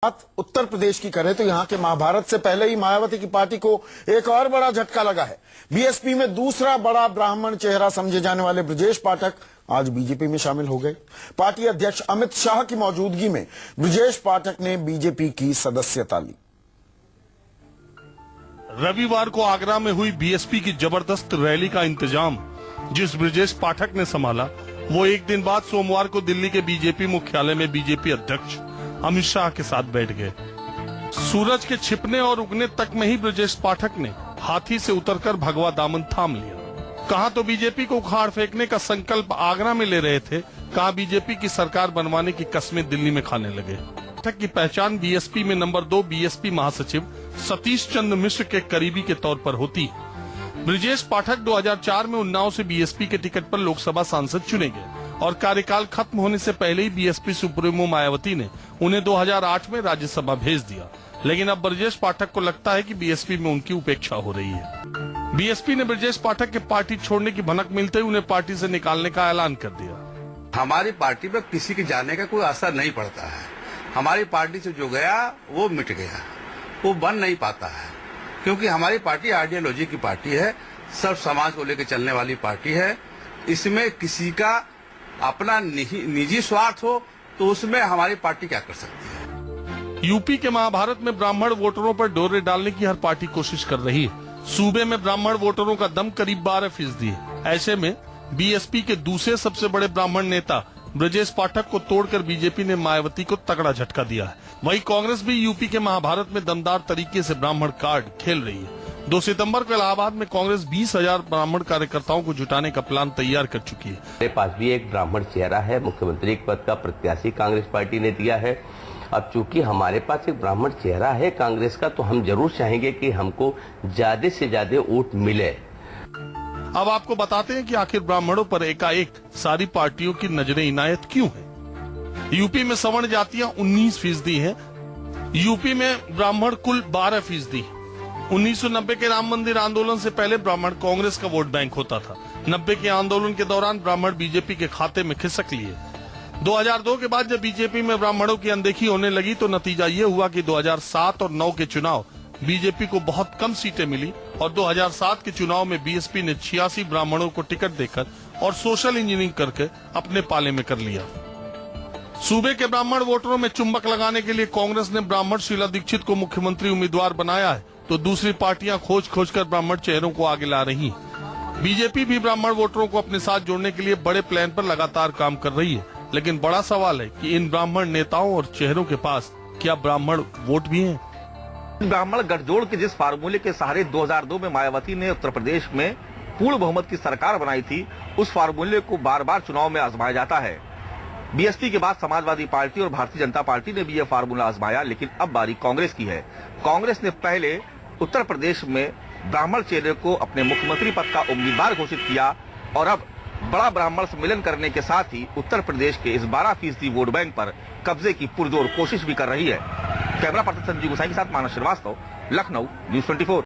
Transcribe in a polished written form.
बात उत्तर प्रदेश की करें तो यहां के महाभारत से पहले ही मायावती की पार्टी को एक और बड़ा झटका लगा है। बीएसपी में दूसरा बड़ा ब्राह्मण चेहरा समझे जाने वाले ब्रजेश पाठक आज बीजेपी में शामिल हो गए। पार्टी अध्यक्ष अमित शाह की मौजूदगी में ब्रजेश पाठक ने बीजेपी की सदस्यता ली। रविवार को आगरा में हुई बीएसपी की जबरदस्त रैली का इंतजाम जिस ब्रजेश पाठक ने संभाला, वो एक दिन बाद सोमवार को दिल्ली के बीजेपी मुख्यालय में बीजेपी अध्यक्ष अमित शाह के साथ बैठ गए। सूरज के छिपने और उगने तक में ही ब्रजेश पाठक ने हाथी से उतरकर भगवा दामन थाम लिया। कहां तो बीजेपी को उखाड़ फेंकने का संकल्प आगरा में ले रहे थे, कहां बीजेपी की सरकार बनवाने की कस्में दिल्ली में खाने लगे। पाठक की पहचान बीएसपी में नंबर 2 बीएसपी महासचिव सतीश चंद्र मिश्र के करीबी के तौर पर होती। ब्रजेश पाठक 2004 में उन्नाव से बीएसपी के टिकट पर लोकसभा सांसद चुने गए और कार्यकाल खत्म होने से पहले ही बीएसपी सुप्रीमो मायावती ने उन्हें 2008 में राज्यसभा भेज दिया। लेकिन अब ब्रजेश पाठक को लगता है कि बीएसपी में उनकी उपेक्षा हो रही है। बीएसपी ने ब्रजेश पाठक के पार्टी छोड़ने की भनक मिलते ही उन्हें पार्टी से निकालने का ऐलान कर दिया। हमारी पार्टी में किसी के जाने का कोई असर नहीं पड़ता है। हमारी पार्टी से जो गया वो मिट गया, वो बन नहीं पाता है, क्योंकि हमारी पार्टी आइडियोलॉजी की पार्टी है, सब समाज को लेकर चलने वाली पार्टी है। इसमें किसी का अपना निजी स्वार्थ हो तो उसमें हमारी पार्टी क्या कर सकती है। यूपी के महाभारत में ब्राह्मण वोटरों पर डोरे डालने की हर पार्टी कोशिश कर रही है। सूबे में ब्राह्मण वोटरों का दम करीब 12% है। ऐसे में बीएसपी के दूसरे सबसे बड़े ब्राह्मण नेता ब्रजेश पाठक को तोड़कर बीजेपी ने मायावती को तगड़ा झटका दिया है। वहीं कांग्रेस भी यूपी के महाभारत में दमदार तरीके से ब्राह्मण कार्ड खेल रही है। 2 सितंबर को इलाहाबाद में कांग्रेस 20,000 ब्राह्मण कार्यकर्ताओं को जुटाने का प्लान तैयार कर चुकी है। मेरे पास भी एक ब्राह्मण चेहरा है, मुख्यमंत्री पद का प्रत्याशी कांग्रेस पार्टी ने दिया है। अब चूंकि हमारे पास एक ब्राह्मण चेहरा है कांग्रेस का, तो हम जरूर चाहेंगे कि हमको ज्यादा से ज्यादा वोट मिले। अब आपको बताते हैं कि आखिर ब्राह्मणों पर एकाएक सारी पार्टियों की नजरें इनायत क्यों है। यूपी में सवर्ण जातियां 19% है। यूपी में ब्राह्मण कुल 12%। 1990 के राम मंदिर आंदोलन से पहले ब्राह्मण कांग्रेस का वोट बैंक होता था। 90 के आंदोलन के दौरान ब्राह्मण बीजेपी के खाते में खिसक लिए। 2002 के बाद जब बीजेपी में ब्राह्मणों की अनदेखी होने लगी तो नतीजा ये हुआ कि 2007 और 9 के चुनाव बीजेपी को बहुत कम सीटें मिली और 2007 के चुनाव में बीएसपी ने 86 ब्राह्मणों को टिकट देकर और सोशल इंजीनियरिंग करके अपने पाले में कर लिया। सूबे के ब्राह्मण वोटरों में चुंबक लगाने के लिए कांग्रेस ने ब्राह्मण शीला दीक्षित को मुख्यमंत्री उम्मीदवार बनाया है, तो दूसरी पार्टियां खोज खोज कर ब्राह्मण चेहरों को आगे ला रही हैं। बीजेपी भी ब्राह्मण वोटरों को अपने साथ जोड़ने के लिए बड़े प्लान पर लगातार काम कर रही है। लेकिन बड़ा सवाल है कि इन ब्राह्मण नेताओं और चेहरों के पास क्या ब्राह्मण वोट भी हैं? ब्राह्मण गठजोड़ के जिस फार्मूले के सहारे 2002 में मायावती ने उत्तर प्रदेश में पूर्ण बहुमत की सरकार बनाई थी, उस फार्मूले को बार बार चुनाव में आजमाया जाता है। बीएसपी के बाद समाजवादी पार्टी और भारतीय जनता पार्टी ने भी यह फार्मूला आजमाया, लेकिन अब बारी कांग्रेस की है। कांग्रेस ने पहले उत्तर प्रदेश में ब्राह्मण चेहरे को अपने मुख्यमंत्री पद का उम्मीदवार घोषित किया और अब बड़ा ब्राह्मण सम्मेलन करने के साथ ही उत्तर प्रदेश के इस 12% वोट बैंक पर कब्जे की पुरजोर कोशिश भी कर रही है। कैमरा पर्सन संजीव गोसाई के साथ मानस श्रीवास्तव, लखनऊ, न्यूज़ 24।